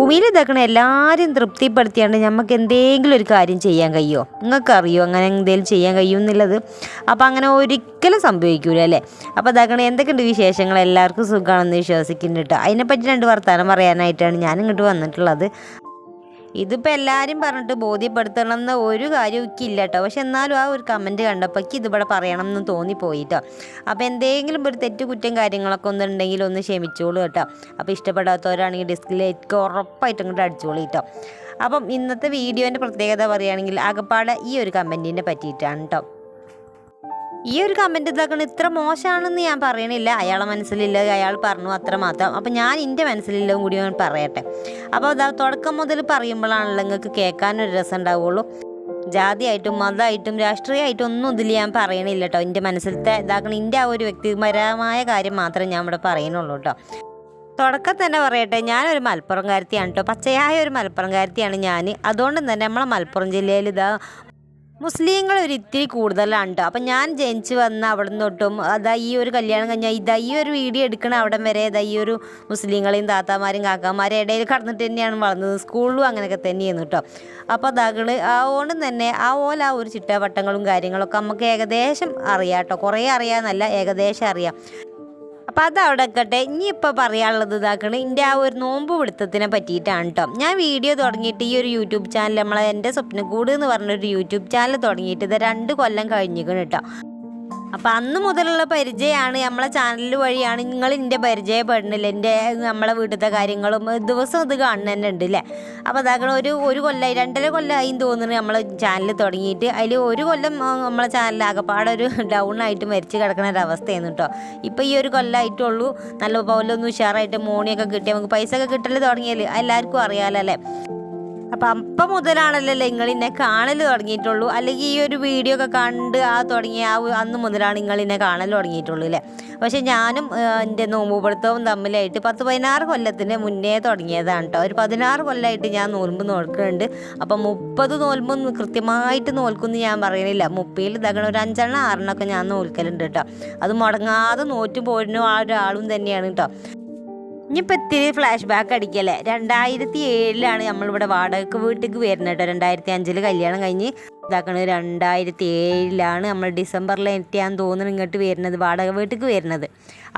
ഭൂമിയിൽ ഇതാക്കണ എല്ലാവരും തൃപ്തിപ്പെടുത്തിയാണ്ട് നമുക്ക് എന്തെങ്കിലും ഒരു കാര്യം ചെയ്യാൻ കഴിയുമോ? നിങ്ങൾക്കറിയോ അങ്ങനെ എന്തെങ്കിലും ചെയ്യാൻ കഴിയുമെന്നുള്ളത്? അപ്പോൾ അങ്ങനെ ഒരിക്കലും സംഭവിക്കൂല അല്ലേ? അപ്പോൾ ഇതാക്കണ എന്തൊക്കെയുണ്ട് വിശേഷങ്ങൾ? എല്ലാവർക്കും സുഖമാണെന്ന് വിശ്വസിക്കുന്നുണ്ട് കേട്ടോ. അതിനെപ്പറ്റി 2 വർത്താനം പറയാനായിട്ടാണ് ഞാൻ ഇങ്ങോട്ട് വന്നിട്ടുള്ളത്. ഇതിപ്പോൾ എല്ലാവരും പറഞ്ഞിട്ട് ബോധ്യപ്പെടുത്തണം എന്ന ഒരു കാര്യവും എനിക്കില്ല കേട്ടോ. പക്ഷെ എന്നാലും ആ ഒരു കമൻറ്റ് കണ്ടപ്പോൾ എനിക്ക് ഇതിവിടെ പറയണം എന്ന് തോന്നിപ്പോയിട്ടോ. അപ്പോൾ എന്തെങ്കിലും ഒരു തെറ്റ് കുറ്റം കാര്യങ്ങളൊക്കെ ഒന്നുണ്ടെങ്കിൽ ഒന്ന് ക്ഷമിച്ചോളൂ കേട്ടോ. അപ്പോൾ ഇഷ്ടപ്പെടാത്തവരാണെങ്കിൽ ഡിസ്കിലേക്ക് ഉറപ്പായിട്ടും ഇങ്ങോട്ട് അടിച്ചോളൂ കേട്ടോ. അപ്പം ഇന്നത്തെ വീഡിയോൻ്റെ പ്രത്യേകത പറയുകയാണെങ്കിൽ ആകപ്പാടെ ഈ ഒരു കമൻറ്റിനെ പറ്റിയിട്ടാണ് കേട്ടോ. ഈ ഒരു കമൻറ്റ് ഇതാക്കണം ഇത്ര മോശമാണെന്ന് ഞാൻ പറയണില്ല. അയാളെ മനസ്സിലില്ല, അയാൾ പറഞ്ഞു അത്ര മാത്രം. അപ്പോൾ ഞാൻ എൻ്റെ മനസ്സിലുള്ളതും കൂടി ഞാൻ പറയട്ടെ. അപ്പോൾ അതാ തുടക്കം മുതൽ പറയുമ്പോഴാണല്ലോ നിങ്ങൾക്ക് കേൾക്കാനൊരു രസം ഉണ്ടാവുള്ളൂ. ജാതിയായിട്ടും മതമായിട്ടും രാഷ്ട്രീയമായിട്ടും ഒന്നും ഇതിൽ ഞാൻ പറയണില്ല കേട്ടോ. എൻ്റെ മനസ്സിലത്തെ ഇതാക്കണം എൻ്റെ ആ ഒരു വ്യക്തിപരമായ കാര്യം മാത്രമേ ഞാൻ ഇവിടെ പറയുന്നുള്ളൂ കേട്ടോ. തുടക്കം തന്നെ പറയട്ടെ, ഞാനൊരു മലപ്പുറംകാരത്തിയാണ് കേട്ടോ. പച്ചയായ ഒരു മലപ്പുറംകാരത്തിയാണ് ഞാൻ. അതുകൊണ്ട് തന്നെ നമ്മളെ മലപ്പുറം ജില്ലയിൽ ഇതാ മുസ്ലിങ്ങൾ ഒരു ഇത്തിരി കൂടുതലാണ് കേട്ടോ. അപ്പം ഞാൻ ജനിച്ച് വന്ന അവിടെ നിന്ന് തൊട്ടും അതാ ഈ ഒരു കല്യാണം കഴിഞ്ഞാൽ ഈ ഒരു വീഡിയോ എടുക്കണ അവിടം വരെ ഈ ഒരു മുസ്ലിങ്ങളെയും താത്താമാരും കാക്കാമാരും ഇടയിൽ കടന്നിട്ട് തന്നെയാണ് വളർന്നത്. സ്കൂളിലും അങ്ങനെയൊക്കെ തന്നെയായിരുന്നു കേട്ടോ. അപ്പോൾ അതാകൾ അതുകൊണ്ട് തന്നെ ആ ഒരു ചിട്ടവട്ടങ്ങളും കാര്യങ്ങളൊക്കെ നമുക്ക് ഏകദേശം അറിയാം കേട്ടോ. കുറേ അറിയാമെന്നല്ല, ഏകദേശം അറിയാം. അപ്പോൾ അതവിടെ വെക്കട്ടെ. ഇനിയിപ്പോൾ പറയാനുള്ളത് ഇതാക്കണം എൻ്റെ ആ ഒരു നോമ്പ് പിടുത്തത്തിനെ പറ്റിയിട്ടാണ് കേട്ടോ. ഞാൻ വീഡിയോ തുടങ്ങിയിട്ട് ഈ ഒരു യൂട്യൂബ് ചാനൽ എൻ്റെ സ്വപ്നക്കൂട് എന്ന് പറഞ്ഞൊരു യൂട്യൂബ് ചാനൽ തുടങ്ങിയിട്ട് ഇത് 2 കൊല്ലം കഴിഞ്ഞിരിക്കണം കേട്ടോ. അപ്പോൾ അന്ന് മുതലുള്ള പരിചയമാണ്, നമ്മളെ ചാനൽ വഴിയാണ് നിങ്ങൾ എൻ്റെ പരിചയപ്പെടുന്നില്ല. നമ്മളെ വീട്ടിലത്തെ കാര്യങ്ങളും ദിവസം ഇത് കാണുന്ന തന്നെ ഉണ്ട് അല്ലേ. അപ്പോൾ അതാകണം ഒരു കൊല്ലമായി 2.5 കൊല്ലമായി തോന്നുന്നു നമ്മളെ ചാനൽ തുടങ്ങിയിട്ട്. അതിൽ 1 കൊല്ലം നമ്മളെ ചാനൽ ആകെപ്പാടെ ഒരു ഡൗൺ ആയിട്ട് മരിച്ച് കിടക്കുന്ന ഒരവസ്ഥയായിരുന്നു കേട്ടോ. ഇപ്പോൾ ഈ 1 കൊല്ലമായിട്ടുള്ളൂ നല്ല പോലെ ഒന്ന് ഉഷാറായിട്ട് മോണിയൊക്കെ കിട്ടി നമുക്ക് പൈസ ഒക്കെ കിട്ടൽ തുടങ്ങിയാൽ എല്ലാവർക്കും അറിയാമല്ലോ അല്ലേ. അപ്പം മുതലാണല്ലോ നിങ്ങൾ എന്നെ കാണൽ തുടങ്ങിയിട്ടുള്ളൂ. അല്ലെങ്കിൽ ഈ ഒരു വീഡിയോ ഒക്കെ കണ്ട് തുടങ്ങിയ അന്ന് മുതലാണ് നിങ്ങൾ എന്നെ കാണൽ തുടങ്ങിയിട്ടുള്ളൂ അല്ലേ. പക്ഷേ ഞാനും എൻ്റെ നോമ്പുപിടുത്തവും തമ്മിലായിട്ട് 10-16 കൊല്ലത്തിന് മുന്നേ തുടങ്ങിയതാണ് കേട്ടോ. ഒരു 16 കൊല്ലമായിട്ട് ഞാൻ നോൽമ്പ് നോക്കുന്നുണ്ട്. അപ്പം 30 നോൽമ്പും കൃത്യമായിട്ട് നോൽക്കുമെന്ന് ഞാൻ പറയണില്ല. 30 ഇതാക്കണം ഒരു 5 6 ഞാൻ നോൽക്കലുണ്ട് കേട്ടോ. അത് മുടങ്ങാതെ നോറ്റ് പോരുന്ന ആ ഒരാളും തന്നെയാണ് കേട്ടോ. ഇനിയിപ്പോൾ ഇത്തിരി ഫ്ലാഷ് ബാക്ക് അടിക്കല്ലേ. 2007 നമ്മളിവിടെ വാടകയ്ക്ക് വീട്ടിലേക്ക് വരുന്നത് കേട്ടോ. 2005 കല്യാണം കഴിഞ്ഞ് ഇതാക്കണത് 2007 നമ്മൾ ഡിസംബറിൽ എത്തിയാന്ന് തോന്നുന്നു ഇങ്ങോട്ട് വരുന്നത്, വാടക വീട്ടിലേക്ക് വരുന്നത്.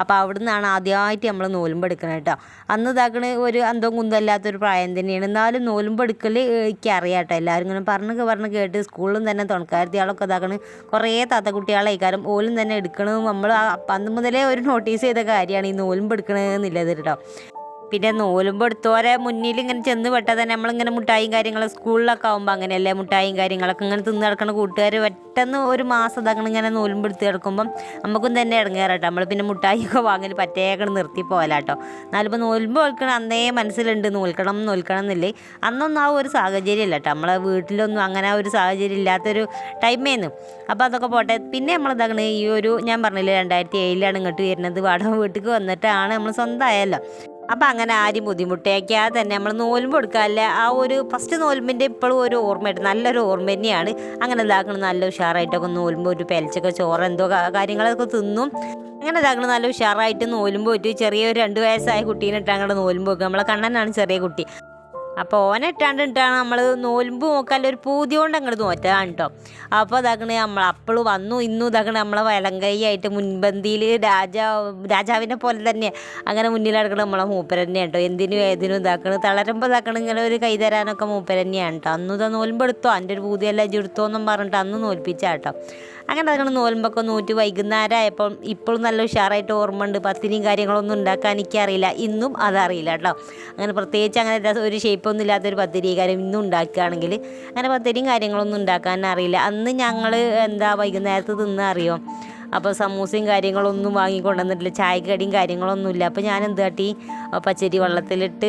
അപ്പോൾ അവിടെ നിന്നാണ് ആദ്യമായിട്ട് നമ്മൾ നോലുമ്പെടുക്കണം കേട്ടോ. അന്ന് ഇതാക്കണ ഒരു അന്തവും കുന്തല്ലാത്തൊരു പ്രായം തന്നെയാണ്. എന്നാലും നോലുമ്പെടുക്കൽ എനിക്കറിയാം കേട്ടോ. എല്ലാവരും ഇങ്ങനെ പറഞ്ഞ് കേട്ട് സ്കൂളിലും തന്നെ തുണക്കാരത്തിയാളൊക്കെ ഇതാക്കണ് കുറേ താത്തക്കുട്ടികളെ കാരണം ഓലും തന്നെ എടുക്കണതും നമ്മൾ അന്ന് മുതലേ ഒരു നോട്ടീസ് ചെയ്ത കാര്യമാണ് ഈ നോലുമ്പെടുക്കണമെന്നുള്ളത് കേട്ടോ. പിന്നെ നോലുമ്പോൾ എടുത്തോരെ മുന്നിൽ ഇങ്ങനെ ചെന്ന് പെട്ടാൽ തന്നെ നമ്മളിങ്ങനെ മുട്ടായും കാര്യങ്ങളും സ്കൂളിലൊക്കെ ആകുമ്പോൾ അങ്ങനെയല്ലേ, മുട്ടായും കാര്യങ്ങളൊക്കെ ഇങ്ങനെ തിന്ന് കിടക്കുന്ന കൂട്ടുകാർ പെട്ടെന്ന് ഒരു മാസം ഇതാക്കണം ഇങ്ങനെ നോലുമ്പോൾ എടുത്ത് കിടക്കുമ്പം നമുക്കും തന്നെ ഇടങ്ങേറാട്ടോ. നമ്മൾ പിന്നെ മുട്ടായിയൊക്കെ വാങ്ങൽ പറ്റേക്കണം നിർത്തി പോലാട്ടോ. എന്നാലിപ്പോൾ നോലുമ്പോൾ നോൽക്കണം അന്നേ മനസ്സിലുണ്ട് നോൽക്കണം എന്നില്ലേ. അന്നൊന്നും ആ ഒരു സാഹചര്യം ഇല്ല കേട്ടോ. നമ്മളെ വീട്ടിലൊന്നും അങ്ങനെ ഒരു സാഹചര്യം ഇല്ലാത്തൊരു ടൈമേന്നു. അപ്പോൾ അതൊക്കെ പോട്ടെ. പിന്നെ നമ്മളിതാക്കണ ഈ ഒരു ഞാൻ പറഞ്ഞില്ലേ 2007 ഇങ്ങോട്ട് വരുന്നത്. വാടക വീട്ടിലേക്ക് വന്നിട്ടാണ് നമ്മൾ സ്വന്തമായല്ലോ. അപ്പം അങ്ങനെ ആരും ബുദ്ധിമുട്ടേക്കാതെ തന്നെ നമ്മൾ നോലുമ്പ് കൊടുക്കാറില്ല. ആ ഒരു ഫസ്റ്റ് നോലുമ്പിൻ്റെ ഇപ്പോഴും ഒരു ഓർമ്മയായിട്ട് നല്ലൊരു ഓർമ്മ തന്നെയാണ്. അങ്ങനെ ഇതാക്കണം നല്ല ഉഷാറായിട്ടൊക്കെ നോലുമ്പോൾ ഒരു പെലച്ചൊക്കെ ചോറ് എന്തോ കാര്യങ്ങളൊക്കെ തിന്നും. അങ്ങനെ ഇതാക്കണം നല്ല ഉഷാറായിട്ട് നോലുമ്പോൾ ഒരു ചെറിയൊരു 2 വയസ്സായ കുട്ടീനിട്ട് അങ്ങനെ നോലുമ്പോൾ വെക്കുക. നമ്മളെ കണ്ണനാണ് ചെറിയ കുട്ടി. അപ്പോൾ ഓനിട്ടാണ് നമ്മൾ നോലുമ്പ് നോക്കാൻ ഒരു പൂതി കൊണ്ട് അങ്ങോട്ട് നോറ്റതാണ് കേട്ടോ. അപ്പോൾ ഇതാക്കണേ നമ്മൾ അപ്പോഴും വന്നു ഇന്നും ഇതാക്കണേ നമ്മളെ വലങ്കൈയായിട്ട് മുൻപന്തിയിൽ രാജാവിനെ പോലെ തന്നെ അങ്ങനെ മുന്നിൽ കിടക്കണം നമ്മളെ മൂപ്പര് തന്നെയാണ് കേട്ടോ. എന്തിനും ഏതിനും ഇതാക്കണം തളരുമ്പോൾ ഇതാക്കണം ഇങ്ങനെ ഒരു കൈ തരാനൊക്കെ മൂപ്പര് തന്നെയാണ് കേട്ടോ. അന്ന് ഇതാ നോലുമ്പെടുത്തോ എൻ്റെ ഒരു പൂതിയല്ല എടുത്തോ എന്നും പറഞ്ഞിട്ട് അന്ന് നോൽപ്പിച്ചാൽ കേട്ടോ. അങ്ങനെ അതൊക്കെ നോലുമ്പൊക്കെ നൂറ്റ് വൈകുന്നേരമായപ്പോൾ ഇപ്പോഴും നല്ല ഉഷാറായിട്ട് ഓർമ്മ ഉണ്ട്. പത്തിരിയും കാര്യങ്ങളൊന്നും ഉണ്ടാക്കാൻ എനിക്കറിയില്ല, ഇന്നും അതറിയില്ല കേട്ടോ. അങ്ങനെ പ്രത്യേകിച്ച് അങ്ങനെ ഒരു ഷേപ്പൊന്നും ഇല്ലാത്തൊരു പത്തിരി കാര്യം ഇന്നും ഉണ്ടാക്കുകയാണെങ്കിൽ അങ്ങനെ പത്തിരിയും കാര്യങ്ങളൊന്നും ഉണ്ടാക്കാൻ അറിയില്ല. അന്ന് ഞങ്ങൾ വൈകുന്നേരത്ത് തിന്നറിയോ. അപ്പോൾ സമൂസയും കാര്യങ്ങളൊന്നും വാങ്ങിക്കൊണ്ടുവന്നിട്ടില്ല, ചായക്കടിയും കാര്യങ്ങളൊന്നുമില്ല. അപ്പോൾ ഞാൻ എന്ത് കാട്ടി പച്ചരി വെള്ളത്തിലിട്ട്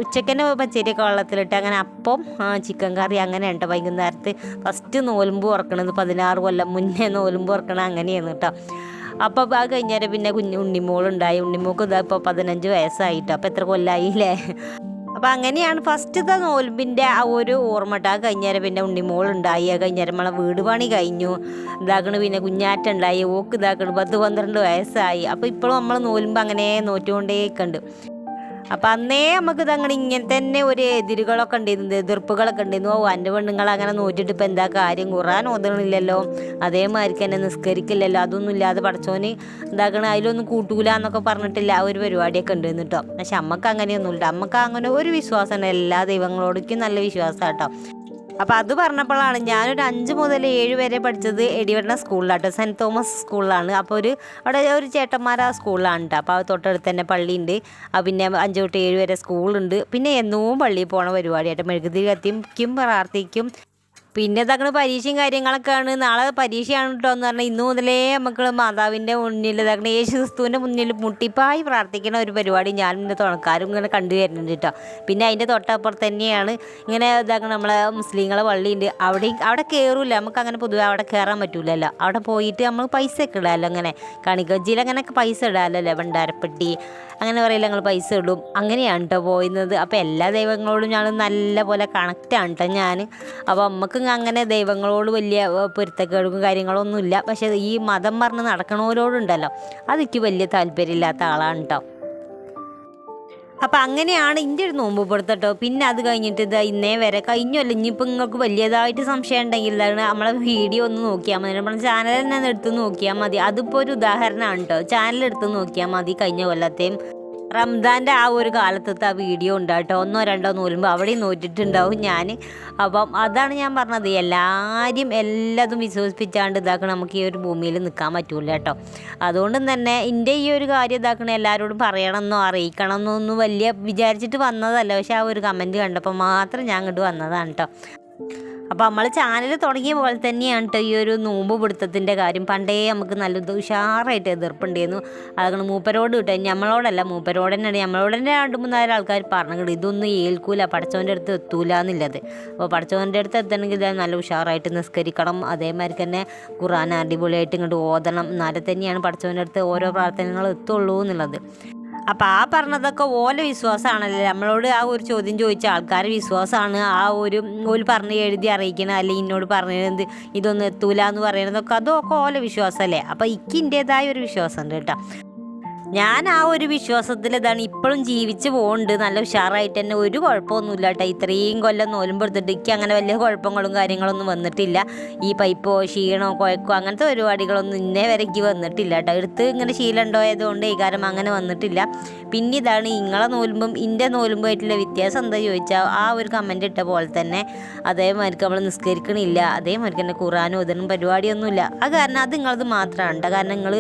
ഉച്ചയ്ക്ക് തന്നെ പച്ചരിയൊക്കെ വെള്ളത്തിലിട്ട് അങ്ങനെ അപ്പം ചിക്കൻ കറി അങ്ങനെ ഉണ്ട് വൈകുന്നേരത്ത്. ഫസ്റ്റ് നോലുമ്പ് തുറക്കണത് 16 കൊല്ലം മുന്നേ നോലുമ്പ് തുറക്കണത് അങ്ങനെയാണ് കേട്ടോ. അപ്പോൾ അത് കഴിഞ്ഞാൽ പിന്നെ ഉണ്ണിമോളുണ്ടായി. ഉണ്ണിമോൾക്ക് ഇതാ ഇപ്പോൾ 15 വയസ്സായിട്ടോ. അപ്പോൾ എത്ര കൊല്ലമായില്ലേ. അപ്പോൾ അങ്ങനെയാണ് ഫസ്റ്റത്തെ നോൽമ്പിൻ്റെ ആ ഒരു ഓർമ്മ കഴിഞ്ഞേരം പിന്നെ ഉണ്ണിമോളുണ്ടായി. കഴിഞ്ഞേരം നമ്മളെ വീട് പണി കഴിഞ്ഞു ഇതാക്കണ്. പിന്നെ കുഞ്ഞാറ്റുണ്ടായി. ഓക്ക് ഇതാക്കണ് 10-12 വയസ്സായി. അപ്പോൾ ഇപ്പോഴും നമ്മൾ നോലുമ്പ് അങ്ങനെ നോറ്റുകൊണ്ടേക്കുണ്ട്. അപ്പം അന്നേ നമുക്ക് ഇതങ്ങനെ ഇങ്ങനെ തന്നെ ഒരു എതിരുകളൊക്കെ ഉണ്ടായിരുന്നു, എതിർപ്പുകളൊക്കെ ഉണ്ടായിരുന്നു. എൻ്റെ പെണ്ണുങ്ങൾ അങ്ങനെ നോറ്റിട്ട് ഇപ്പം എന്താ കാര്യം, ഖുർആൻ ഓതണില്ലല്ലോ, അതേമാതിരിക്ക് തന്നെ നിസ്കരിക്കില്ലല്ലോ, അതൊന്നും ഇല്ലാതെ പഠിച്ചോന് എന്താക്കണ അതിലൊന്നും കൂട്ടൂല എന്നൊക്കെ പറഞ്ഞിട്ടില്ല ആ ഒരു പരിപാടിയൊക്കെ ഉണ്ടെന്ന് കേട്ടോ. പക്ഷെ അമ്മക്ക് അങ്ങനെയൊന്നുമില്ല, അമ്മക്ക് അങ്ങനെ ഒരു വിശ്വാസമാണ്, എല്ലാ ദൈവങ്ങളോടേക്കും നല്ല വിശ്വാസം കേട്ടോ. അപ്പോൾ അത് പറഞ്ഞപ്പോഴാണ് ഞാനൊരു 5 മുതൽ 7 വരെ പഠിച്ചത് എടിവണ്ണ സ്കൂളിലാട്ടോ, സെൻറ്റ് തോമസ് സ്കൂളിലാണ്. അപ്പോൾ അവിടെ ഒരു ചേട്ടന്മാർ ആ സ്കൂളിലാണ് കേട്ടോ. അപ്പോൾ തൊട്ടടുത്ത് തന്നെ പള്ളിയുണ്ട്. പിന്നെ 5 തൊട്ട് 7 വരെ സ്കൂളുണ്ട്. പിന്നെ എന്നും പള്ളിയിൽ പോണ പരിപാടിയായിട്ട് മെഴുകുതിരി കത്തിക്കും, പ്രാർത്ഥിക്കും. പിന്നെ ഇതാക്കണ പരീക്ഷയും കാര്യങ്ങളൊക്കെയാണ്. നാളെ പരീക്ഷയാണ് കേട്ടോ എന്ന് പറഞ്ഞാൽ ഇന്നു മുതലേ നമുക്ക് മാതാവിൻ്റെ മുന്നിൽ ഇതാക്കണ യേശു ക്രിസ്തുവിൻ്റെ മുന്നിൽ മുട്ടിപ്പായി പ്രാർത്ഥിക്കുന്ന ഒരു പരിപാടി ഞാനും എൻ്റെ തുണക്കാരും ഇങ്ങനെ കണ്ടു വരുന്നുണ്ട് കേട്ടോ. പിന്നെ അതിൻ്റെ തൊട്ടപ്പുറത്ത് തന്നെയാണ് ഇങ്ങനെ ഇതാക്കണ നമ്മളെ മുസ്ലിങ്ങളെ പള്ളിയുണ്ട്. അവിടെ കയറില്ല, നമുക്ക് അങ്ങനെ പൊതുവെ അവിടെ കയറാൻ പറ്റൂലല്ലോ. അവിടെ പോയിട്ട് നമ്മൾ പൈസ ഒക്കെ ഇടാമല്ലോ, അങ്ങനെ കണിക്കജ്ജിയിൽ അങ്ങനെയൊക്കെ പൈസ ഇടാമല്ലോ, ഭണ്ഡാരപ്പെട്ടി അങ്ങനെ പറയില്ല, ഞങ്ങൾ പൈസ ഇടും. അങ്ങനെയാണ് കേട്ടോ പോയിരുന്നത്. അപ്പോൾ എല്ലാ ദൈവങ്ങളോടും ഞങ്ങൾ നല്ല പോലെ കണക്റ്റാണ് കേട്ടോ ഞാൻ. അപ്പോൾ നമുക്ക് അങ്ങനെ ദൈവങ്ങളോട് വലിയ പൊരുത്തക്കേടും കാര്യങ്ങളൊന്നുമില്ല. പക്ഷേ ഈ മതം പറഞ്ഞ് നടക്കണവരോടുണ്ടല്ലോ, അതെനിക്ക് വലിയ താല്പര്യമില്ലാത്ത ആളാണ് കേട്ടോ. അപ്പം അങ്ങനെയാണ് എൻ്റെ ഒരു നോമ്പ് പുറത്തട്ടോ. പിന്നെ അത് കഴിഞ്ഞിട്ട് ഇതാ ഇന്നേ വരെ കഴിഞ്ഞല്ലോ. ഇനിയിപ്പോൾ നിങ്ങൾക്ക് വലിയതായിട്ട് സംശയം ഉണ്ടെങ്കിൽ നമ്മളെ വീഡിയോ ഒന്ന് നോക്കിയാൽ മതി, നമ്മുടെ ചാനൽ തന്നെ എടുത്ത് നോക്കിയാൽ മതി. അതിപ്പോൾ ഒരു ഉദാഹരണമാണ് കേട്ടോ. ചാനൽ എടുത്ത് നോക്കിയാൽ മതി. കഴിഞ്ഞ കൊല്ലത്തെയും റംദാൻ്റെ ആ ഒരു കാലത്തത്തെ ആ വീഡിയോ ഉണ്ടാട്ടോ. 1 2 നോലുമ്പോൾ അവിടെയും നോറ്റിട്ടുണ്ടാവും ഞാൻ. അപ്പം അതാണ് ഞാൻ പറഞ്ഞത്, എല്ലാതും വിശ്വസിപ്പിച്ചാണ്ട് ഇതാക്കണം നമുക്ക് ഈ ഒരു ഭൂമിയിൽ നിൽക്കാൻ പറ്റൂല കേട്ടോ. അതുകൊണ്ട് തന്നെ എൻ്റെ ഈ ഒരു കാര്യം ഇതാക്കണം എല്ലാവരോടും പറയണമെന്നോ അറിയിക്കണമെന്നോ ഒന്നും വലിയ വിചാരിച്ചിട്ട് വന്നതല്ല. പക്ഷെ ആ ഒരു കമൻറ്റ് കണ്ടപ്പോൾ മാത്രം ഞാൻ ഇങ്ങോട്ട് വന്നതാണ് കേട്ടോ. അപ്പോൾ നമ്മൾ ചാനൽ തുടങ്ങിയ പോലെ തന്നെയാണ് കേട്ടോ ഈ ഒരു നോമ്പ് പിടുത്തത്തിൻ്റെ കാര്യം. പണ്ടേ നമുക്ക് നല്ല ഉഷാറായിട്ട് എതിർപ്പുണ്ടായിരുന്നു. അതാണ് മൂപ്പരോട് കിട്ടുക, നമ്മളോടല്ല മൂപ്പരോട് തന്നെയാണ്. നമ്മളോട് തന്നെ 2 3 4 ആൾക്കാർ പറഞ്ഞിട്ട് ഇതൊന്നും ഏൽക്കൂല, പഠിച്ചവൻ്റെ അടുത്ത് എത്തൂല എന്നുള്ളത്. അപ്പോൾ പഠിച്ചവൻ്റെ അടുത്ത് എത്തണമെങ്കിൽ നല്ല ഉഷാറായിട്ട് നിസ്കരിക്കണം, അതേമാതിരി തന്നെ ഖുർആൻ അടിപൊളിയായിട്ട് ഇങ്ങോട്ട് ഓതണം, എന്നാലും തന്നെയാണ് പഠിച്ചവൻ്റെ അടുത്ത് ഓരോ പ്രാർത്ഥനകൾ എത്തുള്ളൂ എന്നുള്ളത്. അപ്പം ആ പറഞ്ഞതൊക്കെ ഓലെ വിശ്വാസമാണല്ലോ. നമ്മളോട് ആ ഒരു ചോദ്യം ചോദിച്ച ആൾക്കാരുടെ വിശ്വാസമാണ് ആ ഒരു പറഞ്ഞ് എഴുതി അറിയിക്കണം, അല്ലെങ്കിൽ എന്നോട് പറഞ്ഞത് ഇതൊന്നും എത്തൂല എന്ന് പറയുന്നതൊക്കെ അതൊക്കെ ഓലെ വിശ്വാസമല്ലേ. അപ്പം ഇൻ്റേതായ ഒരു വിശ്വാസമുണ്ട് കേട്ടോ. ഞാൻ ആ ഒരു വിശ്വാസത്തിൽ ഇതാണ് ഇപ്പോഴും ജീവിച്ച് പോകുന്നുണ്ട്. നല്ല ഉഷാറായിട്ട് തന്നെ, ഒരു കുഴപ്പമൊന്നുമില്ല കേട്ടോ. ഇത്രയും കൊല്ലം നോലുമ്പെടുത്തിട്ട് എനിക്ക് അങ്ങനെ വലിയ കുഴപ്പങ്ങളും കാര്യങ്ങളൊന്നും വന്നിട്ടില്ല. ഈ പൈപ്പോ ക്ഷീണോ കുഴക്കോ അങ്ങനത്തെ പരിപാടികളൊന്നും ഇന്നേ വരയ്ക്ക് വന്നിട്ടില്ല കേട്ടോ. എടുത്ത് ഇങ്ങനെ ശീലം ഉണ്ടായതുകൊണ്ട് ഈ കാര്യം അങ്ങനെ വന്നിട്ടില്ല. പിന്നെ ഇതാണ് നിങ്ങളെ നോലുമ്പും എൻ്റെ നോലുമ്പുമായിട്ടുള്ള വ്യത്യാസം എന്താ ചോദിച്ചാൽ ആ ഒരു കമൻറ്റ് ഇട്ട പോലെ തന്നെ അതേമാതിരിക്ക് നമ്മൾ നിസ്കരിക്കണില്ല, അതേമാതിരിക്ക് തന്നെ ഖുർആൻ ഓതണം പരിപാടിയൊന്നുമില്ല. അത് കാരണം അത് നിങ്ങളത് മാത്രമാണ് കേട്ടോ. കാരണം നിങ്ങൾ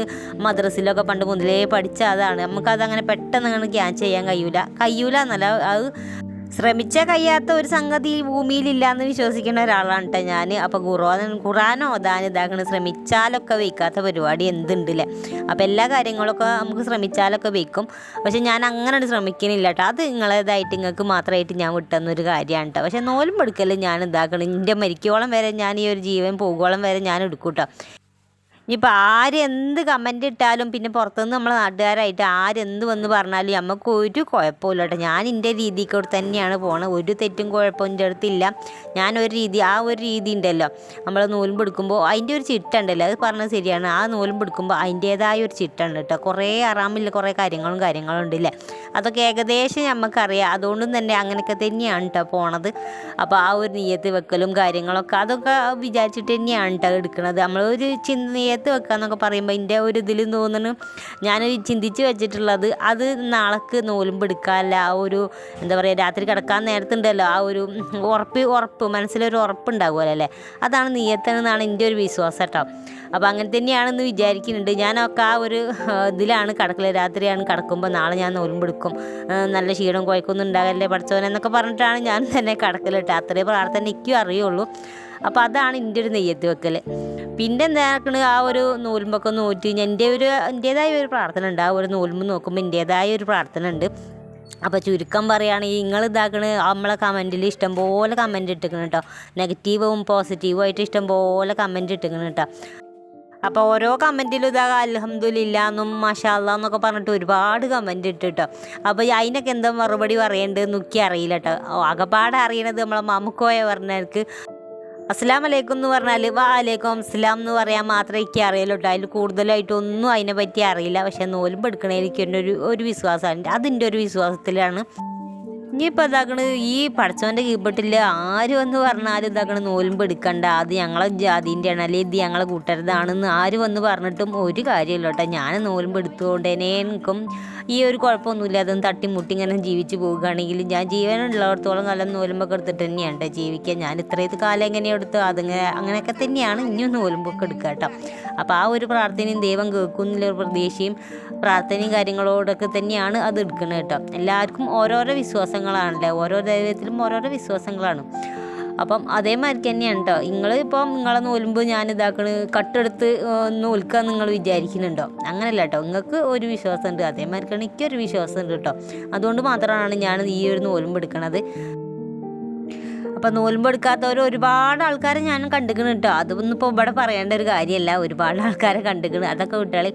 മദ്രസയിലൊക്കെ പണ്ട് മുതലേ പഠിച്ച അതാണ്. നമുക്കതങ്ങനെ പെട്ടെന്ന് അങ്ങനെ ക്യാച്ച് ചെയ്യാൻ കഴിയൂല എന്നല്ല, അത് ശ്രമിച്ചാൽ കഴിയാത്ത ഒരു സംഗതി ഈ ഭൂമിയിലില്ല എന്ന് വിശ്വസിക്കുന്ന ഒരാളാണ് കേട്ടോ ഞാൻ. അപ്പോൾ ഖുർആനോ ഓതാൻ ഇതാക്കണം ശ്രമിച്ചാലൊക്കെ വയ്ക്കാത്ത പരിപാടി എന്തുണ്ടല്ലേ. അപ്പോൾ എല്ലാ കാര്യങ്ങളൊക്കെ നമുക്ക് ശ്രമിച്ചാലൊക്കെ വയ്ക്കും. പക്ഷെ ഞാൻ അങ്ങനെ ശ്രമിക്കണില്ല കേട്ടോ. അത് നിങ്ങളേതായിട്ട് നിങ്ങൾക്ക് മാത്രമായിട്ട് ഞാൻ വിട്ടുന്നൊരു കാര്യമാണ് കേട്ടോ. പക്ഷെ നോലും എടുക്കൽ ഞാൻ ഇതാക്കണം, എൻ്റെ മരിക്കോളം വരെ ഞാൻ ഈ ഒരു ജീവൻ പോകുവോളം വരെ ഞാൻ എടുക്കും കേട്ടോ. ഇനിയിപ്പോൾ ആരെന്ത് കമൻ്റ് ഇട്ടാലും പിന്നെ പുറത്തുനിന്ന് നമ്മളെ നാട്ടുകാരായിട്ട് ആരെന്ത് വന്ന് പറഞ്ഞാലും നമുക്ക് ഒരു കുഴപ്പമില്ല കേട്ടോ. ഞാൻ എൻ്റെ രീതിക്കൂടെ തന്നെയാണ് പോണത്. ഒരു തെറ്റും കുഴപ്പവും എൻ്റെ അടുത്തില്ല. ആ ഒരു രീതി ഉണ്ടല്ലോ, നമ്മൾ നോലുമ്പ് എടുക്കുമ്പോൾ അതിൻ്റെ ഒരു ചിട്ടുണ്ടല്ലോ, അത് പറഞ്ഞത് ശരിയാണ്. ആ നോലുമ്പ് എടുക്കുമ്പോൾ അതിൻ്റേതായ ഒരു ചിട്ടുണ്ട് കേട്ടോ. കുറേ അറാമില്ല കുറേ കാര്യങ്ങളും ഉണ്ടല്ലേ, അതൊക്കെ ഏകദേശം നമുക്കറിയാം. അതുകൊണ്ടും തന്നെ അങ്ങനെയൊക്കെ തന്നെയാണ് കേട്ടോ പോണത്. അപ്പോൾ ആ ഒരു നെയ്യത്ത് വെക്കലും കാര്യങ്ങളൊക്കെ അതൊക്കെ വിചാരിച്ചിട്ട് തന്നെയാണ് കേട്ടോ എടുക്കുന്നത്. നമ്മളൊരു നെയ്യത്ത് വെക്കുക എന്നൊക്കെ പറയുമ്പോൾ എൻ്റെ ഒരു ഇതിൽ തോന്നുന്നു ഞാൻ ചിന്തിച്ച് വെച്ചിട്ടുള്ളത് അത് നാളേക്ക് നോലുമ്പ് എടുക്കാമല്ല. ആ ഒരു എന്താ പറയുക, രാത്രി കിടക്കാൻ നേരത്തുണ്ടല്ലോ ആ ഒരു ഉറപ്പ് മനസ്സിലൊരു ഉറപ്പുണ്ടാകുമല്ലോ അല്ലേ, അതാണ് നെയ്യത്തെന്നാണ് എൻ്റെ ഒരു വിശ്വാസം കേട്ടോ. അപ്പോൾ അങ്ങനെ തന്നെയാണെന്ന് വിചാരിക്കുന്നുണ്ട്. ഞാനൊക്കെ ആ ഒരു ഇതിലാണ് കിടക്കൽ. രാത്രിയാണ് കിടക്കുമ്പോൾ നാളെ ഞാൻ നോലുമ്പെടുക്കും, നല്ല ക്ഷീണം കുഴക്കൊന്നും ഉണ്ടാകല്ലേ പഠിച്ചവനെന്നൊക്കെ പറഞ്ഞിട്ടാണ് ഞാൻ തന്നെ കിടക്കൽ കേട്ടോ. അത്രയും പ്രാർത്ഥന എനിക്കും അറിയുള്ളൂ. അപ്പോൾ അതാണ് എൻ്റെ ഒരു നെയ്യത്ത് വെക്കൽ. പിന്നെ എന്താക്കണ്, ആ ഒരു നോലുമ്പൊക്കെ നോറ്റി എൻ്റേതായ ഒരു പ്രാർത്ഥന ഉണ്ട്. ആ ഒരു നോലുമ്പ് നോക്കുമ്പോൾ എൻ്റേതായ ഒരു പ്രാർത്ഥന ഉണ്ട്. അപ്പോൾ ചുരുക്കം പറയുകയാണെങ്കിൽ നിങ്ങൾ ഇതാക്കണ് നമ്മളെ കമൻറ്റിൽ ഇഷ്ടംപോലെ കമൻറ്റ് ഇട്ടിക്കണം കേട്ടോ. നെഗറ്റീവും പോസിറ്റീവും ആയിട്ട് ഇഷ്ടംപോലെ കമൻറ്റ് ഇട്ടിക്കണം കേട്ടോ. അപ്പോൾ ഓരോ കമൻറ്റിലും ഇതാ അൽഹംദുലില്ലാ എന്നും മാഷാ അല്ലാ എന്നൊക്കെ പറഞ്ഞിട്ട് ഒരുപാട് കമൻറ്റ് ഇട്ടിട്ടോ. അപ്പോൾ അതിനൊക്കെ എന്താ മറുപടി പറയേണ്ടത് നോക്കി അറിയില്ല കേട്ടോ. അകപ്പാടെ അറിയണത് നമ്മളെ മമുക്കോയ പറഞ്ഞവർക്ക് അസ്സലാമു അലൈക്കും എന്ന് പറഞ്ഞാൽ വാലൈക്കും അസ്സലാം എന്ന് പറയാൻ മാത്രമേ എനിക്ക് അറിയുള്ളൂ കേട്ടോ. അതിൽ കൂടുതലായിട്ടൊന്നും അതിനെ പറ്റി അറിയില്ല. പക്ഷെ നോലുമ്പ് എടുക്കണതിൽ എനിക്ക് ഒരു വിശ്വാസമുണ്ട്. അതിൻ്റെ ഒരു വിശ്വാസത്തിലാണ്. ഇനിയിപ്പോൾ ഇതാക്കണ് ഈ പഠിച്ചവൻ്റെ കീഴ്പ്പെട്ടില്ല ആര് വന്ന് പറഞ്ഞാലും ഇതാക്കണ് നോലുമ്പ് എടുക്കണ്ട, അത് ഞങ്ങളെ ജാതിൻ്റെയാണ്, അല്ലെങ്കിൽ ഇത് ഞങ്ങളെ കൂട്ടരുതാണെന്ന് ആര് വന്ന് പറഞ്ഞിട്ടും ഒരു കാര്യമില്ല കേട്ടോ. ഞാൻ നോലുമ്പ് എടുത്തുകൊണ്ടേനെ എനിക്കും ഈ ഒരു കുഴപ്പമൊന്നുമില്ല. അതൊന്നും തട്ടിമുട്ടി ഇങ്ങനെ ജീവിച്ച് പോവുകയാണെങ്കിൽ ഞാൻ ജീവനുള്ളിടത്തോളം കാലം നോലുമ്പൊക്കെ എടുത്തിട്ട് തന്നെയാണ് ജീവിക്കുക. ഞാൻ ഇത്രയും കാലം എങ്ങനെയാണ് എടുത്ത് അങ്ങനെയൊക്കെ തന്നെയാണ് ഇനിയും നോലുമ്പൊക്കെ എടുക്കുക കേട്ടോ. അപ്പോൾ ആ ഒരു പ്രാർത്ഥനയും ദൈവം കേൾക്കും എന്നുള്ളൊരു പ്രതീക്ഷയും പ്രാർത്ഥനയും കാര്യങ്ങളോടൊക്കെ തന്നെയാണ് അത് എടുക്കുന്നത് കേട്ടോ. എല്ലാവർക്കും ഓരോരോ വിശ്വാസങ്ങളാണല്ലേ, ഓരോ ദൈവത്തിലും ഓരോരോ വിശ്വാസങ്ങളാണ്. അപ്പം അതേമാതിരി തന്നെയാണ് കേട്ടോ. ഇപ്പം നിങ്ങളെ നോലുമ്പ് ഞാൻ കട്ടെടുത്ത് നോൽക്കാൻ നിങ്ങൾ വിചാരിക്കുന്നുണ്ടോ? അങ്ങനെയല്ല കേട്ടോ. നിങ്ങൾക്ക് ഒരു വിശ്വാസമുണ്ട്, അതേമാതിരിക്കാണ് എനിക്കൊരു വിശ്വാസമുണ്ട് കേട്ടോ. അതുകൊണ്ട് മാത്രമാണ് ഞാൻ ഈ ഒരു നോലുമ്പ് എടുക്കണത്. അപ്പം നോലുമ്പ് എടുക്കാത്തവർ ഒരുപാട് ആൾക്കാരെ ഞാൻ കണ്ടിക്കണം കേട്ടോ. അതൊന്നും ഇപ്പോൾ ഇവിടെ പറയേണ്ട ഒരു കാര്യമല്ല. ഒരുപാട് ആൾക്കാരെ കണ്ടിക്കണം. അതൊക്കെ കുട്ടികൾ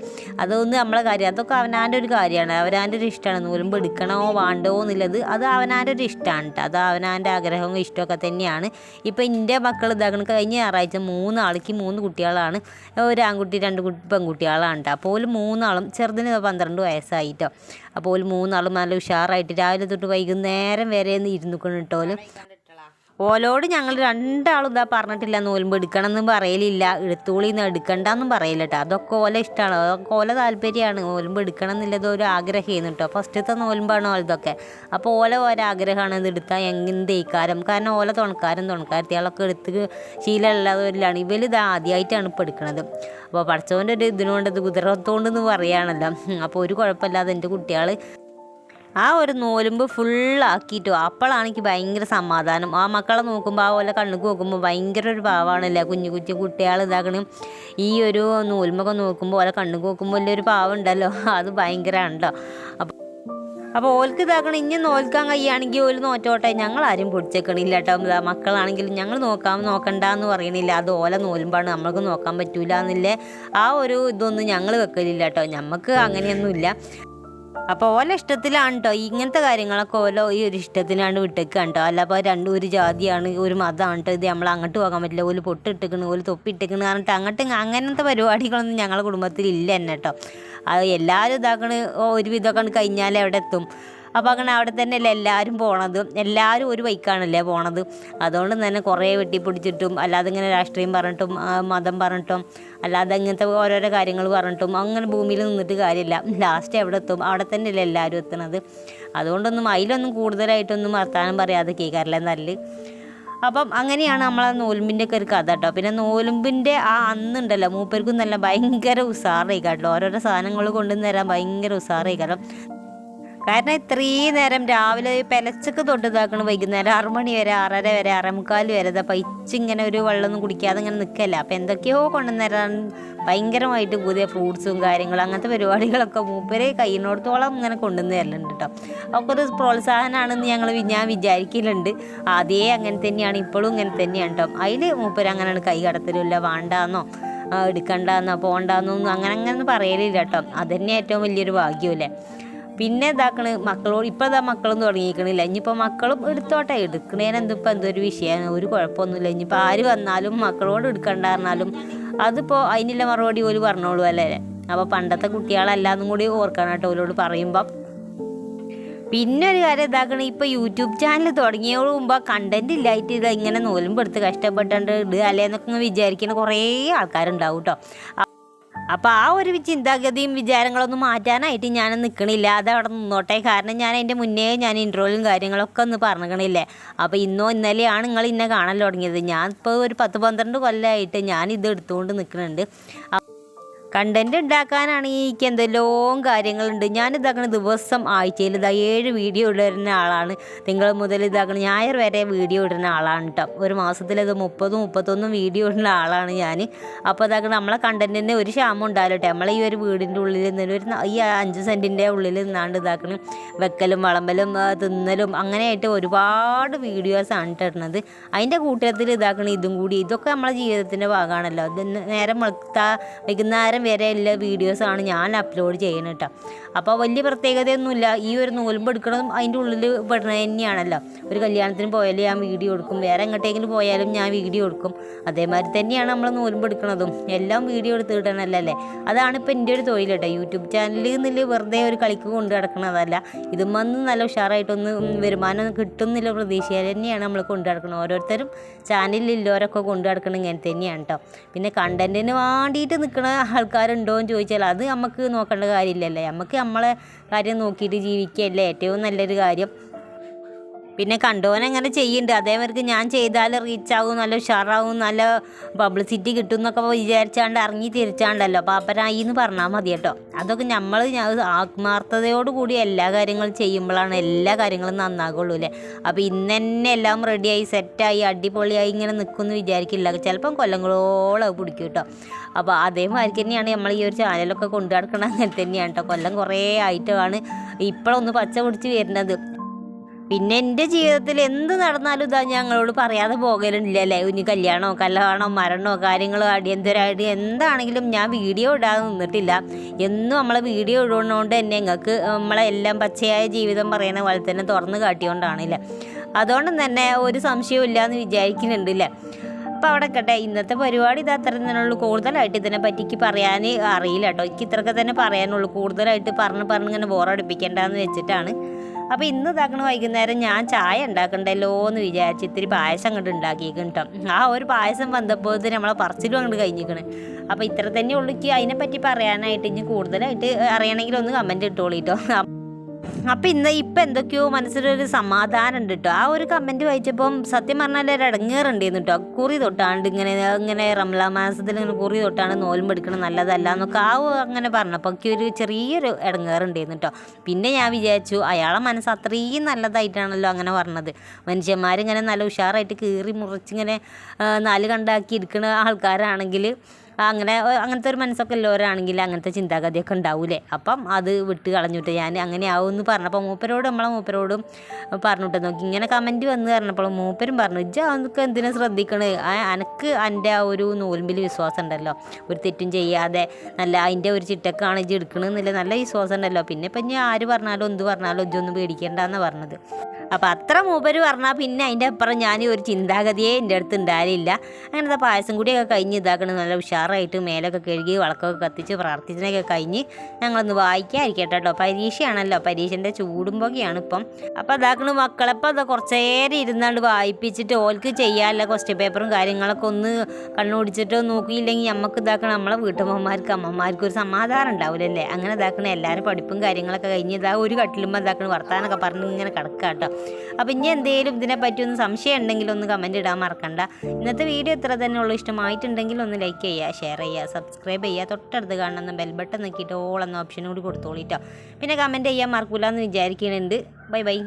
അതൊന്നും നമ്മളെ കാര്യം, അതൊക്കെ അവനാൻ്റെ ഒരു കാര്യമാണ്, അവനാൻ്റെ ഒരു ഇഷ്ടമാണ്. നോലുമ്പ് എടുക്കണോ വേണ്ടോ എന്നുള്ളത് അത് അവനാൻ്റെ ഒരു ഇഷ്ടമാണ് കേട്ടോ. അത് അവനാൻ്റെ ആഗ്രഹവും ഇഷ്ടമൊക്കെ തന്നെയാണ്. ഇപ്പം എൻ്റെ മക്കൾ ഇതാക്കണം കഴിഞ്ഞ ഞായറാഴ്ച 3 ആൾക്ക് 3 കുട്ടികളാണ്. ഒരു ആൺകുട്ടി 2 പെൺകുട്ടികളാണ് കേട്ടോ. അപ്പോൾ 3 ആളും ചെറുതിന് 12 വയസ്സായിട്ടോ. അപ്പോൾ 3 ആളും നല്ല ഉഷാറായിട്ട് രാവിലെ തൊട്ട് വൈകുന്നേരം വരെ ഇരുന്നിക്കണം കേട്ടോ. ഓലോട് ഞങ്ങൾ 2 ആളും ഇതാ പറഞ്ഞിട്ടില്ല നോലുമ്പ് എടുക്കണം എന്നും പറയലില്ല, എടുത്തോളിന്ന് എടുക്കണ്ടെന്നും പറയില്ല കേട്ടോ. അതൊക്കെ ഓല ഇഷ്ടമാണ്, അതൊക്കെ ഓല താല്പര്യമാണ്. നോലുമ്പ് എടുക്കണം എന്നുള്ളത് ഒരു ആഗ്രഹമായിരുന്നു കേട്ടോ. ഫസ്റ്റത്തെ നോലുമ്പാണ് ഓലതൊക്കെ. അപ്പോൾ ഓരോ ആഗ്രഹമാണ് ഇത് എടുത്താൽ എന്ത് ഇക്കാരം, കാരണം ഓല തുണക്കാരത്തികളൊക്കെ എടുത്ത് ശീലമുള്ളവരിലാണ്. ഇവരിത് ആദ്യമായിട്ടാണ് ഇപ്പോൾ എടുക്കണത്. അപ്പോൾ പഠിച്ചവൻ്റെ ഒരു ഇതിനുകൊണ്ട് ഇത് കുതിരത്തോണ്ടെന്ന് പറയുകയാണല്ലോ. അപ്പോൾ ഒരു കുഴപ്പമില്ലാതെ എൻ്റെ കുട്ടികൾ ആ ഒരു നോലുമ്പ് ഫുള്ളാക്കിയിട്ടു. അപ്പോഴാണ് എനിക്ക് ഭയങ്കര സമാധാനം. ആ മക്കളെ നോക്കുമ്പോൾ ആ പോലെ കണ്ണുക്ക് നോക്കുമ്പോൾ ഭയങ്കര ഒരു പാവമാണല്ലേ. കുഞ്ഞു കുട്ടികൾ ഇതാക്കണം ഈ ഒരു നോലുമ്പൊക്കെ നോക്കുമ്പോൾ ഓലെ കണ്ണുക്ക് നോക്കുമ്പോൾ വലിയൊരു പാവം ഉണ്ടല്ലോ, അത് ഭയങ്കരമാണല്ലോ. അപ്പോൾ ഓൽക്ക് ഇതാക്കണം ഇനി നോൽക്കാൻ കഴിയുകയാണെങ്കിൽ ഓല് നോറ്റോട്ടെ, ഞങ്ങളാരും പൊടിച്ചേക്കണില്ല കേട്ടോ. മക്കളാണെങ്കിലും ഞങ്ങൾ നോക്കണ്ട എന്ന് പറയണില്ല. അത് ഓല നോലുമ്പാണ്, നമ്മൾക്ക് നോക്കാൻ പറ്റൂല എന്നില്ലേ ആ ഒരു ഇതൊന്നും ഞങ്ങൾ വെക്കലില്ല കേട്ടോ. ഞമ്മക്ക് അങ്ങനെയൊന്നുമില്ല. അപ്പോൾ ഓല ഇഷ്ടത്തിലാണ് കേട്ടോ ഇങ്ങനത്തെ കാര്യങ്ങളൊക്കെ. ഈ ഒരു ഇഷ്ടത്തിനാണ് വിട്ടേക്കാണ് കേട്ടോ. അല്ല അപ്പോൾ രണ്ടും ഒരു ജാതിയാണ്, ഒരു മതമാണ് കേട്ടോ. ഇത് നമ്മൾ അങ്ങോട്ട് പോകാൻ പറ്റില്ല, ഓല് പൊട്ടിട്ടിക്കണ്, ഓല് തൊപ്പിട്ടിക്കണ് പറഞ്ഞിട്ട് അങ്ങനത്തെ പരിപാടികളൊന്നും ഞങ്ങളുടെ കുടുംബത്തിൽ ഇല്ല തന്നെ കേട്ടോ. അത് എല്ലാവരും ഇതാക്കണ് ഒരുവിധമൊക്കെ കഴിഞ്ഞാൽ എവിടെ എത്തും. അപ്പോൾ അങ്ങനെ അവിടെ തന്നെയല്ലേ എല്ലാവരും പോണത്, എല്ലാവരും ഒരു ബൈക്കാണല്ലേ പോണത്. അതുകൊണ്ട് തന്നെ കുറേ വെട്ടിപ്പിടിച്ചിട്ടും അല്ലാതെ ഇങ്ങനെ രാഷ്ട്രീയം പറഞ്ഞിട്ടും മതം പറഞ്ഞിട്ടും അല്ലാതെ ഇങ്ങനത്തെ ഓരോരോ കാര്യങ്ങൾ പറഞ്ഞിട്ടും അങ്ങനെ ഭൂമിയിൽ നിന്നിട്ട് കാര്യമില്ല. ലാസ്റ്റ് എവിടെ എത്തും, അവിടെ തന്നെയല്ലേ എല്ലാവരും എത്തുന്നത്. അതുകൊണ്ടൊന്നും അതിലൊന്നും കൂടുതലായിട്ടൊന്നും വർത്താനം പറയാതെ കേൾക്കാറില്ല നല്ല. അപ്പം അങ്ങനെയാണ് നമ്മളെ നോലുമ്പിൻ്റെ ഒക്കെ ഒരു കഥ കേട്ടോ. പിന്നെ നോലുമ്പിൻ്റെ അന്നുണ്ടല്ലോ മൂപ്പർക്കും നല്ല ഭയങ്കര ഉഷാറായിക്കാട്ടോ. ഓരോരോ സാധനങ്ങൾ കൊണ്ടുവന്ന് തരാൻ ഭയങ്കര ഉഷാറായിക്കാരം. കാരണം ഇത്രയും നേരം രാവിലെ പെലച്ചക്ക് തൊട്ട് ഇതാക്കണം വൈകുന്നേരം 6 മണി വരെ 6:30 വരെ 6:45 വരെ ഇതാ ഇങ്ങനെ ഒരു വെള്ളമൊന്നും കുടിക്കാതെ ഇങ്ങനെ നിൽക്കല്ല. അപ്പം എന്തൊക്കെയോ കൊണ്ടുവന്നേരാൻ ഭയങ്കരമായിട്ട് പുതിയ ഫ്രൂട്ട്സും കാര്യങ്ങളും അങ്ങനത്തെ പരിപാടികളൊക്കെ മൂപ്പരെ കയ്യിനോടത്തോളം ഇങ്ങനെ കൊണ്ടുവന്ന് തരലുണ്ട് കേട്ടോ. ഒക്കെ ഒരു പ്രോത്സാഹനമാണെന്ന് ഞാൻ വിചാരിക്കലുണ്ട്. അതേ അങ്ങനെ തന്നെയാണ്, ഇപ്പോഴും ഇങ്ങനെ തന്നെയാണ് കേട്ടോ. അതിൽ മൂപ്പര് അങ്ങനെയാണ് കൈ കടത്തലില്ല, വേണ്ടാന്നോ എടുക്കണ്ടെന്നോ പോകണ്ടെന്നൊന്നും അങ്ങനെ പറയലില്ല കേട്ടോ. അതുതന്നെ ഏറ്റവും വലിയൊരു ഭാഗ്യമല്ലേ. പിന്നെ ഇതാക്കണ് മക്കളോട് ഇപ്പം ഇതാ മക്കളും തുടങ്ങിയിരിക്കണില്ല. ഇനിയിപ്പോൾ മക്കളും എടുത്തോട്ടെ, എടുക്കണേനെന്തിപ്പോൾ എന്തൊരു വിഷയമാണ്, ഒരു കുഴപ്പമൊന്നുമില്ല. ഇനിയിപ്പോൾ ആര് വന്നാലും മക്കളോട് എടുക്കണ്ട പറഞ്ഞാലും അതിപ്പോൾ അതിനുള്ള മറുപടി ഓല് പറഞ്ഞോളൂ അല്ലേ. അപ്പോൾ പണ്ടത്തെ കുട്ടികളല്ലാന്നും കൂടി ഓർക്കണം കേട്ടോ ഓലോട് പറയുമ്പം. പിന്നെ ഒരു കാര്യം ഇതാക്കണം, ഇപ്പോൾ യൂട്യൂബ് ചാനൽ തുടങ്ങിയോട് മുമ്പ് കണ്ടന്റ് ഇല്ലായിട്ട് ഇത് ഇങ്ങനെ നോലുമ്പെടുത്ത് കഷ്ടപ്പെട്ടുണ്ട് ഇടുക അല്ലേന്നൊക്കെ വിചാരിക്കുന്ന കുറേ ആൾക്കാരുണ്ടാവും കേട്ടോ. അപ്പോൾ ആ ഒരു ചിന്താഗതിയും വിചാരങ്ങളൊന്നും മാറ്റാനായിട്ട് ഞാൻ നിൽക്കണില്ല, അത് അവിടെ നിന്നോട്ടെ. കാരണം ഞാൻ അതിൻ്റെ മുന്നേ ഞാൻ ഇൻട്രോയിലും കാര്യങ്ങളൊക്കെ ഒന്ന് പറഞ്ഞില്ലേ. അപ്പോൾ ഇന്നോ ഇന്നലെയാണ് നിങ്ങൾ ഇന്നെ കാണാൻ തുടങ്ങിയത്. ഞാൻ ഇപ്പോൾ ഒരു 10-12 കൊല്ലമായിട്ട് ഞാൻ ഇത് എടുത്തുകൊണ്ട് നിൽക്കുന്നുണ്ട്. കണ്ടൻറ്റ് ഉണ്ടാക്കാനാണ് എനിക്ക് എന്തെല്ലാം കാര്യങ്ങളുണ്ട്. ഞാനിതാക്കണ ദിവസം ആഴ്ചയിൽ 7 വീഡിയോ ഇടുന്ന ആളാണ്. തിങ്കൾ മുതൽ ഞായർ വരെ വീഡിയോ ഇടുന്ന ആളാണ് കേട്ടോ. ഒരു മാസത്തിൽ 30-31 വീഡിയോ ഇടുന്ന ആളാണ് ഞാൻ. അപ്പോൾ നമ്മളെ കണ്ടൻറ്റിന് ഒരു ക്ഷാമം ഉണ്ടാവില്ല കേട്ടോ. നമ്മളെ ഈ ഒരു വീടിൻ്റെ ഉള്ളിൽ നിന്ന് ഈ 5 സെൻറ്റിൻ്റെ ഉള്ളിൽ നിന്നാണ്ട് വെക്കലും വളമ്പലും തിന്നലും അങ്ങനെയായിട്ട് ഒരുപാട് വീഡിയോസാണ് ഇടുന്നത്. അതിൻ്റെ കൂട്ടത്തിൽ ഇതും കൂടി ഇതൊക്കെ നമ്മളെ ജീവിതത്തിൻ്റെ ഭാഗമാണല്ലോ. നേരം വൈകുന്നേരം വരെ ഉള്ള വീഡിയോസാണ് ഞാൻ അപ്ലോഡ് ചെയ്യുന്നത് കേട്ടോ. അപ്പോൾ വലിയ പ്രത്യേകതയൊന്നുമില്ല. ഈ ഒരു നോൽമ്പ് എടുക്കണതും അതിൻ്റെ ഉള്ളിൽ പെടുന്നത് തന്നെയാണല്ലോ. ഒരു കല്യാണത്തിന് പോയാലും ഞാൻ വീഡിയോ എടുക്കും, വേറെ എങ്ങോട്ടെങ്കിലും പോയാലും ഞാൻ വീഡിയോ എടുക്കും. അതേമാതിരി തന്നെയാണ് നമ്മൾ നോൽമ്പ് എടുക്കണതും എല്ലാം വീഡിയോ എടുത്തിടണല്ലേ. അതാണ് ഇപ്പോൾ എൻ്റെ ഒരു തൊഴിൽ കേട്ടോ. യൂട്യൂബ് ചാനലിൽ നിന്നിൽ വെറുതെ ഒരു കളിക്ക് കൊണ്ട് നടക്കണതല്ല. ഇതും വന്ന് നല്ല ഉഷാറായിട്ടൊന്ന് വരുമാനം കിട്ടുന്നില്ല പ്രതീക്ഷയിൽ തന്നെയാണ് നമ്മൾ കൊണ്ടു നടക്കുന്നത്. ഓരോരുത്തരും ചാനലിലുള്ളവരൊക്കെ കൊണ്ടു നടക്കണം ഇങ്ങനെ തന്നെയാണ് കേട്ടോ. പിന്നെ കണ്ടൻറ്റിന് വേണ്ടിയിട്ട് നിൽക്കുന്ന ആൾക്കാരുണ്ടോ എന്ന് ചോദിച്ചാൽ അത് നമുക്ക് നോക്കേണ്ട കാര്യമില്ലല്ലേ. നമുക്ക് നമ്മളെ കാര്യം നോക്കിയിട്ട് ജീവിക്കുകയല്ലേ ഏറ്റവും നല്ലൊരു കാര്യം. പിന്നെ കണ്ടോനെങ്ങനെ ചെയ്യുന്നുണ്ട്, അതേമാതിരി ഞാൻ ചെയ്താൽ റീച്ചാവും, നല്ല ഉഷാറാവും, നല്ല പബ്ലിസിറ്റി കിട്ടും എന്നൊക്കെ വിചാരിച്ചാണ്ട് ഇറങ്ങി തിരിച്ചാണ്ടല്ലോ പാപ്പരായി എന്ന് പറഞ്ഞാൽ മതി കേട്ടോ. അതൊക്കെ നമ്മൾ ആത്മാർത്ഥതയോടുകൂടി എല്ലാ കാര്യങ്ങളും ചെയ്യുമ്പോഴാണ് എല്ലാ കാര്യങ്ങളും നന്നാകുള്ളൂ അല്ലേ. അപ്പോൾ ഇന്ന് തന്നെ എല്ലാം റെഡിയായി സെറ്റായി അടിപൊളിയായി ഇങ്ങനെ നിൽക്കുമെന്ന് വിചാരിക്കില്ല. ചിലപ്പം കൊല്ലങ്ങളോളം പിടിക്കും കേട്ടോ. അപ്പോൾ അതേമാതിരി തന്നെയാണ് നമ്മൾ ഈ ഒരു ചാനലൊക്കെ കൊണ്ടു നടക്കണം. അങ്ങനെ തന്നെയാണ് കേട്ടോ. കൊല്ലം കുറേ ആയിട്ടാണ് ഇപ്പോഴൊന്ന് പച്ച പിടിച്ച് വരുന്നത്. പിന്നെ എൻ്റെ ജീവിതത്തിൽ എന്ത് നടന്നാലും ഇതാ ഞങ്ങളോട് പറയാതെ പോകലില്ലല്ലേ. ഇനി കല്യാണമോ മരണമോ കാര്യങ്ങളോ അടിയന്തരമായിട്ട് എന്താണെങ്കിലും ഞാൻ വീഡിയോ ഇടാതെ നിന്നിട്ടില്ല. എന്നും നമ്മളെ വീഡിയോ ഇടുന്നതുകൊണ്ട് തന്നെ ഞങ്ങൾക്ക് നമ്മളെ എല്ലാം പച്ചയായ ജീവിതം പറയുന്ന പോലെ തന്നെ തുറന്ന് കാട്ടിയോണ്ടാണല്ലേ. അതുകൊണ്ട് തന്നെ ഒരു സംശയവും ഇല്ല എന്ന് വിചാരിക്കുന്നുണ്ടല്ലേ. അപ്പോൾ അവിടെ കേട്ടെ, ഇന്നത്തെ പരിപാടി ഇത് അത്ര തന്നെയുള്ളൂ. കൂടുതലായിട്ട് ഇതിനെ പറ്റിക്ക് പറയാൻ അറിയില്ല കേട്ടോ. എനിക്ക് ഇത്രയൊക്കെ തന്നെ പറയാനുള്ളൂ. കൂടുതലായിട്ട് പറഞ്ഞ് ഇങ്ങനെ ബോറടിപ്പിക്കേണ്ടെന്ന് വെച്ചിട്ടാണ്. അപ്പോൾ ഇന്ന് ഇതാക്കണ വൈകുന്നേരം ഞാൻ ചായ ഉണ്ടാക്കണ്ടല്ലോ എന്ന് വിചാരിച്ച് ഇത്തിരി പായസം അങ്ങോട്ട് ഉണ്ടാക്കിയേക്കും കേട്ടോ. ആ ഒരു പായസം വന്നപ്പോൾ നമ്മളെ പറച്ചിലും അങ്ങോട്ട് കഴിഞ്ഞിരിക്കണ്. അപ്പോൾ ഇത്ര തന്നെ ഉള്ളൂ എനിക്ക് അതിനെപ്പറ്റി പറയാനായിട്ട്. ഇനി കൂടുതലായിട്ട് അറിയണമെങ്കിൽ ഒന്ന് കമൻറ്റ് ഇട്ടോളിട്ടോ. അപ്പം ഇപ്പം എന്തൊക്കെയോ മനസ്സിലൊരു സമാധാനം ഉണ്ട് കേട്ടോ. ആ ഒരു കമൻറ്റ് വായിച്ചപ്പം സത്യം പറഞ്ഞാൽ ഒരു ഇടങ്ങേറുണ്ടായിരുന്നു കേട്ടോ. കുറി തൊട്ടാണ്ട് ഇങ്ങനെ റംലാൻ മാസത്തിൽ ഇങ്ങനെ കുറി തൊട്ടാണ് നോൽമ്പെടുക്കണം നല്ലതല്ല എന്നൊക്കെ അങ്ങനെ പറഞ്ഞപ്പോൾ എനിക്ക് ഒരു ചെറിയൊരു ഇടങ്ങേറുണ്ടായിരുന്നു കേട്ടോ. പിന്നെ ഞാൻ വിചാരിച്ചു അയാളെ മനസ്സ് അത്രയും നല്ലതായിട്ടാണല്ലോ അങ്ങനെ പറഞ്ഞത്. മനുഷ്യന്മാരിങ്ങനെ നല്ല ഉഷാറായിട്ട് കീറി മുറിച്ചിങ്ങനെ നാല് കണ്ടാക്കി ഇരിക്കുന്ന ആൾക്കാരാണെങ്കിൽ അങ്ങനത്തെ ഒരു മനസ്സൊക്കെ ഉള്ളവരാണെങ്കിൽ അങ്ങനത്തെ ചിന്താഗതിയൊക്കെ ഉണ്ടാവൂലേ. അപ്പം അത് വിട്ട് കളഞ്ഞിട്ട് ഞാൻ അങ്ങനെ ആവുമെന്ന് പറഞ്ഞപ്പോൾ നമ്മളെ മൂപ്പരോടും പറഞ്ഞിട്ട് നോക്കി ഇങ്ങനെ കമൻറ്റ് വന്ന് പറഞ്ഞപ്പോൾ മൂപ്പരും പറഞ്ഞു അതൊക്കെ എന്തിനാ ശ്രദ്ധിക്കണേ, എനിക്ക് എൻ്റെ ആ ഒരു നോൽമ്പിൽ വിശ്വാസം ഉണ്ടല്ലോ, ഒരു തെറ്റും ചെയ്യാതെ നല്ല അതിൻ്റെ ഒരു ചിട്ടക്കാണ് ഇജ്ജ് എടുക്കണമെന്നില്ല നല്ല വിശ്വാസം ഉണ്ടല്ലോ. പിന്നെ ഇപ്പം ഞാൻ ആര് പറഞ്ഞാലും എന്ത് പറഞ്ഞാലും ഇജ്ജൊന്നും പേടിക്കേണ്ടെന്നാണ് പറഞ്ഞത്. അപ്പോൾ അത്ര മൂപ്പര് പറഞ്ഞാൽ പിന്നെ അതിൻ്റെ അപ്പുറം ഞാൻ ഒരു ചിന്താഗതിയെ എൻ്റെ അടുത്ത് ഉണ്ടായില്ല. അങ്ങനത്തെ പായസം കൂടിയൊക്കെ കഴിഞ്ഞ് ഇതാക്കണം നല്ല ഉഷാറായിട്ട് മേലൊക്കെ കഴുകി വിളക്കൊക്കെ കത്തിച്ച് പ്രാർത്ഥിച്ചതിനൊക്കെ കഴിഞ്ഞ് ഞങ്ങളൊന്ന് വായിക്കാതിരിക്കട്ടെ കേട്ടോ. പരീക്ഷയാണല്ലോ, പരീക്ഷൻ്റെ ചൂടുമ്പോഴൊക്കെയാണ് ഇപ്പം. അപ്പോൾ അതാക്കണ മക്കളപ്പോൾ അത് കുറച്ച് നേരം ഇരുന്നാണ്ട് വായിപ്പിച്ചിട്ട് ഓൾക്ക് ചെയ്യാനുള്ള ക്വസ്റ്റ്യൻ പേപ്പറും കാര്യങ്ങളൊക്കെ ഒന്ന് കണ്ണുപിടിച്ചിട്ടോ നോക്കിയില്ലെങ്കിൽ നമുക്ക് ഇതാക്കണം നമ്മളെ വീട്ടമ്മമാർക്ക് അമ്മമാർക്ക് ഒരു സമാധാനം ഉണ്ടാവില്ലല്ലേ. അങ്ങനെ ഇതാക്കണ എല്ലാവരും പഠിപ്പും കാര്യങ്ങളൊക്കെ കഴിഞ്ഞ് ഇതാ ഒരു കട്ടിലുമ്പോൾ ഇതാക്കണ വർത്താനൊക്കെ പറഞ്ഞ് ഇങ്ങനെ കിടക്കുക കേട്ടോ. അപ്പോൾ ഇനി എന്തെങ്കിലും ഇതിനെപ്പറ്റി ഒന്ന് സംശയം ഉണ്ടെങ്കിൽ ഒന്ന് കമൻറ്റ് ഇടാൻ മറക്കണ്ട. ഇന്നത്തെ വീഡിയോ ഇത്ര തന്നെ ഉള്ളൂ. ഇഷ്ടമായിട്ടുണ്ടെങ്കിൽ ഒന്ന് ലൈക്ക് ചെയ്യുക, ഷെയർ ചെയ്യുക, സബ്സ്ക്രൈബ് ചെയ്യുക, തൊട്ടടുത്ത് കാണുന്ന ബെൽ ബട്ടൺ നോക്കിയിട്ട് ഓൾ എന്ന ഓപ്ഷൻ കൂടി കൊടുത്തോളിട്ടോ. പിന്നെ കമൻറ്റ് ചെയ്യാൻ മറക്കില്ല എന്ന് വിചാരിക്കുന്നുണ്ട്. Bye bye.